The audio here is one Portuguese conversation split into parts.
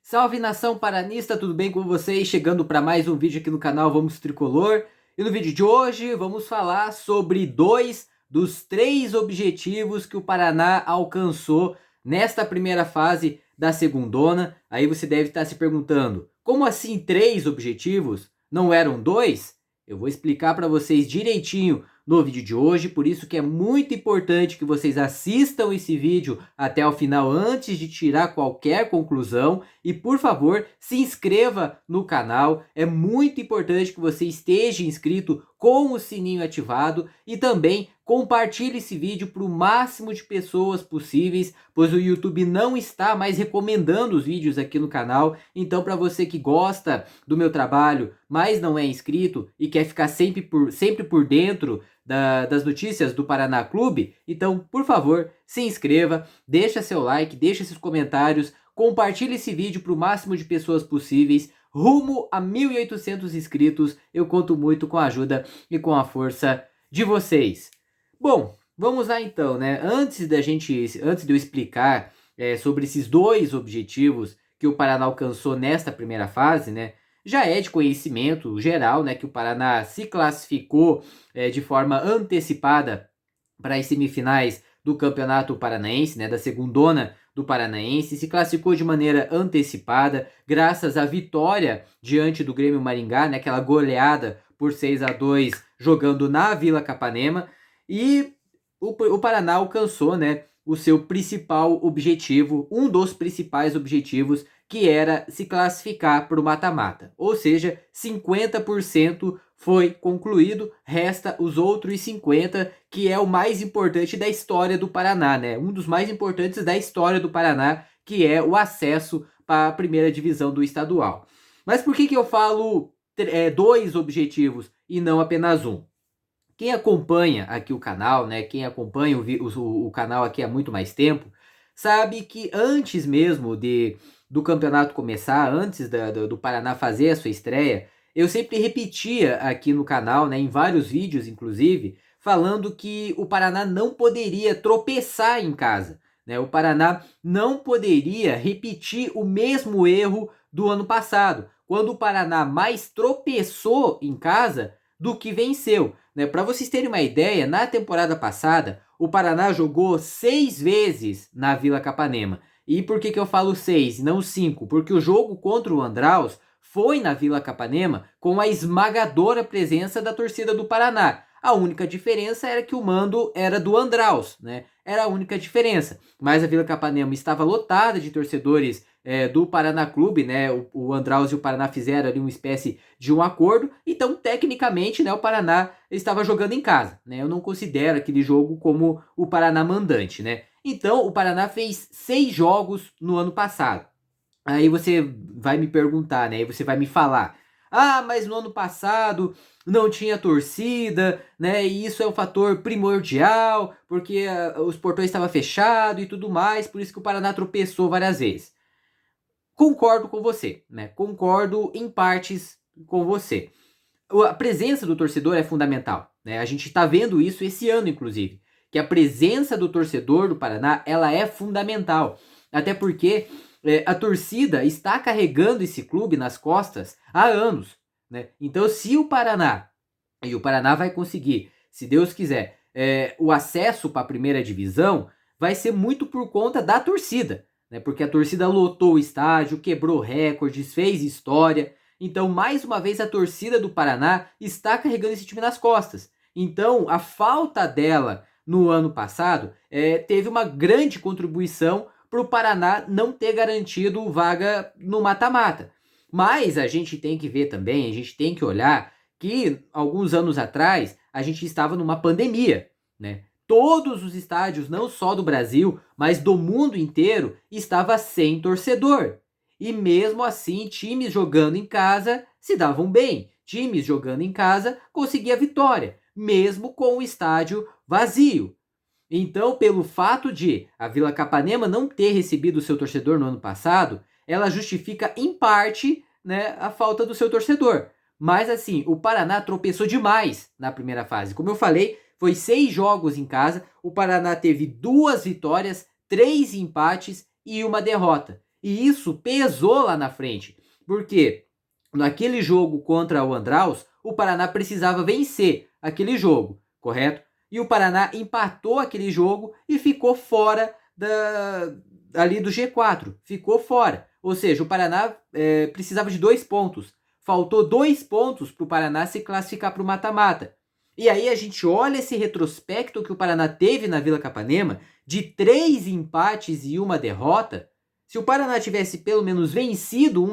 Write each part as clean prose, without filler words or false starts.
Salve nação paranista, tudo bem com vocês? Chegando para mais um vídeo aqui no canal Vamos Tricolor. E no vídeo de hoje vamos falar sobre 2 dos 3 objetivos que o Paraná alcançou nesta primeira fase da segundona. Aí você deve estar se perguntando, como assim 3 objetivos? Não eram 2? Eu vou explicar para vocês direitinho no vídeo de hoje, por isso que é muito importante que vocês assistam esse vídeo até o final antes de tirar qualquer conclusão. E por favor, se inscreva no canal, é muito importante que você esteja inscrito com o sininho ativado e também compartilhe esse vídeo para o máximo de pessoas possíveis, pois o YouTube não está mais recomendando os vídeos aqui no canal. Então, para você que gosta do meu trabalho, mas não é inscrito e quer ficar sempre por dentro das notícias do Paraná Clube, então, por favor, se inscreva, deixa seu like, deixa seus comentários, compartilhe esse vídeo para o máximo de pessoas possíveis, rumo a 1.800 inscritos. Eu conto muito com a ajuda e com a força de vocês. Bom, vamos lá então, né? Antes de eu explicar sobre esses 2 objetivos que o Paraná alcançou nesta primeira fase, né? Já é de conhecimento geral, né, que o Paraná se classificou de forma antecipada para as semifinais do Campeonato Paranaense, né, da segundona do Paranaense, se classificou de maneira antecipada, graças à vitória diante do Grêmio Maringá, né, aquela goleada por 6-2 jogando na Vila Capanema, e o Paraná alcançou, né, o seu principal objetivo, um dos principais objetivos, que era se classificar para o mata-mata. Ou seja, 50% foi concluído, resta os outros 50%, que é o mais importante da história do Paraná, né? Um dos mais importantes da história do Paraná, que é o acesso para a primeira divisão do estadual. Mas por que eu falo 2 objetivos e não apenas um? Quem acompanha aqui o canal, né? Quem acompanha o canal aqui há muito mais tempo, sabe que antes mesmo do campeonato começar, antes do Paraná fazer a sua estreia, eu sempre repetia aqui no canal, né, em vários vídeos inclusive, falando que o Paraná não poderia tropeçar em casa, né? O Paraná não poderia repetir o mesmo erro do ano passado, quando o Paraná mais tropeçou em casa do que venceu, né? Para vocês terem uma ideia, na temporada passada, o Paraná jogou 6 vezes na Vila Capanema. E por que eu falo 6 e não 5? Porque o jogo contra o Andraus foi na Vila Capanema com a esmagadora presença da torcida do Paraná. A única diferença era que o mando era do Andraus, né? Era a única diferença. Mas a Vila Capanema estava lotada de torcedores do Paraná Clube, né? O Andraus e o Paraná fizeram ali uma espécie de um acordo. Então, tecnicamente, né, o Paraná estava jogando em casa, né? Eu não considero aquele jogo como o Paraná mandante, né? Então, o Paraná fez 6 jogos no ano passado. Aí você vai me perguntar, né? Aí você vai me falar: ah, mas no ano passado não tinha torcida, né? E isso é um fator primordial, porque os portões estavam fechados e tudo mais, por isso que o Paraná tropeçou várias vezes. Concordo com você, né? Concordo em partes com você. A presença do torcedor é fundamental, né? A gente está vendo isso esse ano, inclusive, que a presença do torcedor do Paraná, ela é fundamental. Até porque a torcida está carregando esse clube nas costas há anos, né? Então, se o Paraná, e o Paraná vai conseguir, se Deus quiser, o acesso para a primeira divisão, vai ser muito por conta da torcida, né? Porque a torcida lotou o estádio, quebrou recordes, fez história. Então, mais uma vez, a torcida do Paraná está carregando esse time nas costas. Então, a falta dela no ano passado teve uma grande contribuição para o Paraná não ter garantido vaga no mata-mata. Mas a gente tem que ver também, a gente tem que olhar que alguns anos atrás a gente estava numa pandemia, né? Todos os estádios, não só do Brasil, mas do mundo inteiro, estava sem torcedor. E mesmo assim, times jogando em casa se davam bem. Times jogando em casa conseguiam vitória, mesmo com o estádio vazio. Então, pelo fato de a Vila Capanema não ter recebido o seu torcedor no ano passado, ela justifica em parte, né, a falta do seu torcedor. Mas assim, o Paraná tropeçou demais na primeira fase. Como eu falei, foi 6 jogos em casa. O Paraná teve 2 vitórias, 3 empates e uma derrota. E isso pesou lá na frente, porque naquele jogo contra o Andraus, o Paraná precisava vencer aquele jogo, correto? E o Paraná empatou aquele jogo e ficou fora ali do G4, ficou fora. Ou seja, o Paraná precisava de 2 pontos. Faltou 2 pontos para o Paraná se classificar para o mata-mata. E aí a gente olha esse retrospecto que o Paraná teve na Vila Capanema, de 3 empates e 1 derrota. Se o Paraná tivesse pelo menos vencido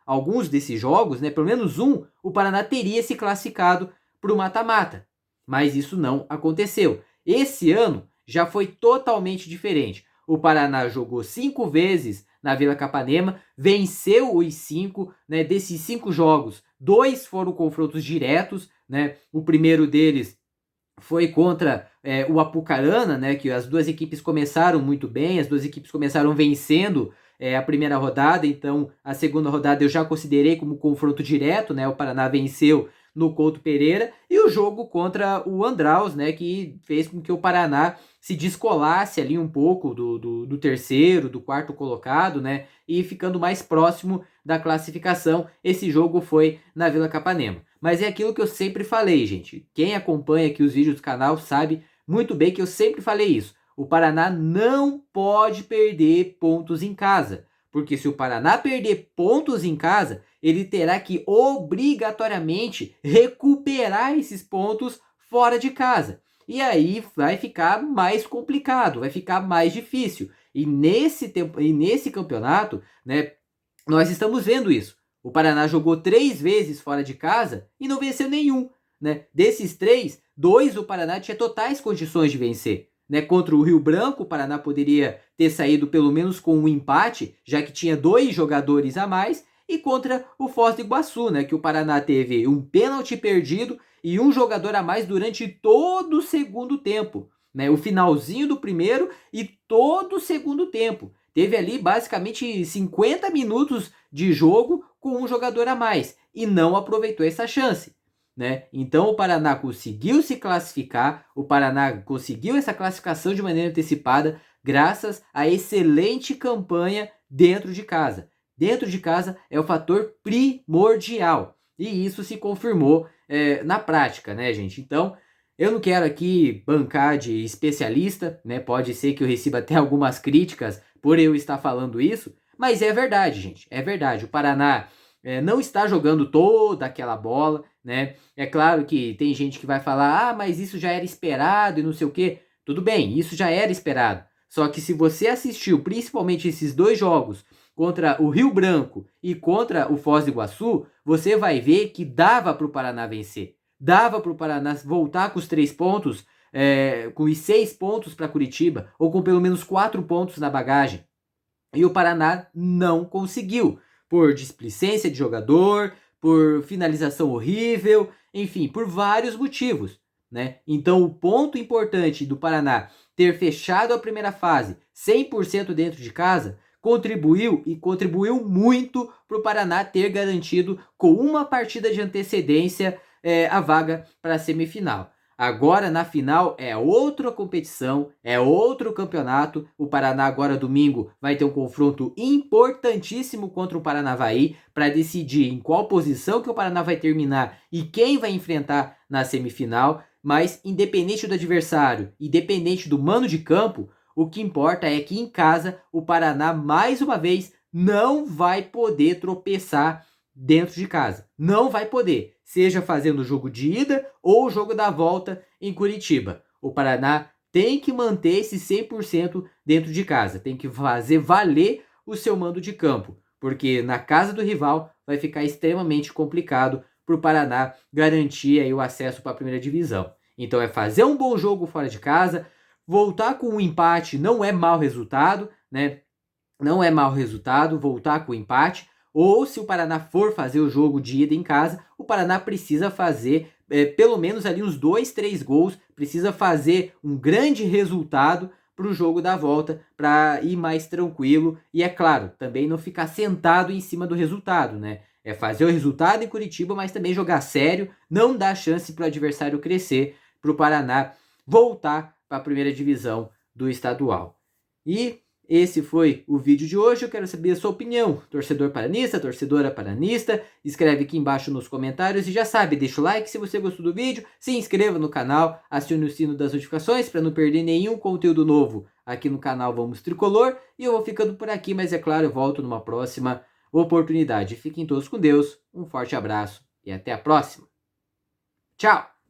alguns desses jogos, né, pelo menos um, o Paraná teria se classificado para o mata-mata. Mas isso não aconteceu. Esse ano já foi totalmente diferente. O Paraná jogou 5 vezes na Vila Capanema, venceu os 5, né? Desses 5 jogos, 2 foram confrontos diretos, né? O primeiro deles foi contra o Apucarana, né? Que as duas equipes começaram muito bem, as duas equipes começaram vencendo a primeira rodada, então a segunda rodada eu já considerei como confronto direto, né? O Paraná venceu no Couto Pereira, e o jogo contra o Andraus, né, que fez com que o Paraná se descolasse ali um pouco do terceiro, do quarto colocado, né, e ficando mais próximo da classificação. Esse jogo foi na Vila Capanema. Mas é aquilo que eu sempre falei, gente. Quem acompanha aqui os vídeos do canal sabe muito bem que eu sempre falei isso. O Paraná não pode perder pontos em casa, porque se o Paraná perder pontos em casa, ele terá que obrigatoriamente recuperar esses pontos fora de casa. E aí vai ficar mais complicado, vai ficar mais difícil. E nesse campeonato, né, nós estamos vendo isso. O Paraná jogou 3 vezes fora de casa e não venceu nenhum, né? Desses 3, 2 o Paraná tinha totais condições de vencer. Né, contra o Rio Branco, o Paraná poderia ter saído pelo menos com um empate, já que tinha 2 jogadores a mais, e contra o Foz do Iguaçu, né, que o Paraná teve um pênalti perdido e um jogador a mais durante todo o segundo tempo. Né, o finalzinho do primeiro e todo o segundo tempo. Teve ali basicamente 50 minutos de jogo com um jogador a mais e não aproveitou essa chance. Né? Então o Paraná conseguiu se classificar, o Paraná conseguiu essa classificação de maneira antecipada graças à excelente campanha dentro de casa. Dentro de casa é o fator primordial e isso se confirmou na prática, né, gente? Então eu não quero aqui bancar de especialista, né? Pode ser que eu receba até algumas críticas por eu estar falando isso, mas é verdade, gente, é verdade. O Paraná não está jogando toda aquela bola, né? É claro que tem gente que vai falar, ah, mas isso já era esperado e não sei o quê. Tudo bem, isso já era esperado. Só que se você assistiu principalmente esses 2 jogos, contra o Rio Branco e contra o Foz do Iguaçu, você vai ver que dava para o Paraná vencer. Dava para o Paraná voltar com os 3 pontos, com os 6 pontos para Curitiba, ou com pelo menos 4 pontos na bagagem. E o Paraná não conseguiu, por displicência de jogador, por finalização horrível, enfim, por vários motivos. Né? Então o ponto importante do Paraná ter fechado a primeira fase 100% dentro de casa contribuiu e contribuiu muito para o Paraná ter garantido com uma partida de antecedência a vaga para a semifinal. Agora na final é outra competição, é outro campeonato. O Paraná agora domingo vai ter um confronto importantíssimo contra o Paranavaí para decidir em qual posição que o Paraná vai terminar e quem vai enfrentar na semifinal. Mas independente do adversário, independente do mano de campo, o que importa é que em casa o Paraná mais uma vez não vai poder tropeçar dentro de casa. Não vai poder, seja fazendo o jogo de ida ou o jogo da volta em Curitiba. O Paraná tem que manter esse 100% dentro de casa, tem que fazer valer o seu mando de campo, porque na casa do rival vai ficar extremamente complicado para o Paraná garantir aí o acesso para a primeira divisão. Então é fazer um bom jogo fora de casa, voltar com um empate não é mau resultado, né? Não é mau resultado voltar com o empate. Ou se o Paraná for fazer o jogo de ida em casa, o Paraná precisa fazer pelo menos ali uns 2, 3 gols, precisa fazer um grande resultado para o jogo da volta, para ir mais tranquilo. E é claro, também não ficar sentado em cima do resultado, né? É fazer o resultado em Curitiba, mas também jogar sério, não dar chance para o adversário crescer, para o Paraná voltar para a primeira divisão do estadual. E esse foi o vídeo de hoje. Eu quero saber a sua opinião, torcedor paranista, torcedora paranista. Escreve aqui embaixo nos comentários e já sabe, deixa o like se você gostou do vídeo, se inscreva no canal, acione o sino das notificações para não perder nenhum conteúdo novo aqui no canal Vamos Tricolor. E eu vou ficando por aqui, mas é claro, eu volto numa próxima oportunidade. Fiquem todos com Deus, um forte abraço e até a próxima. Tchau!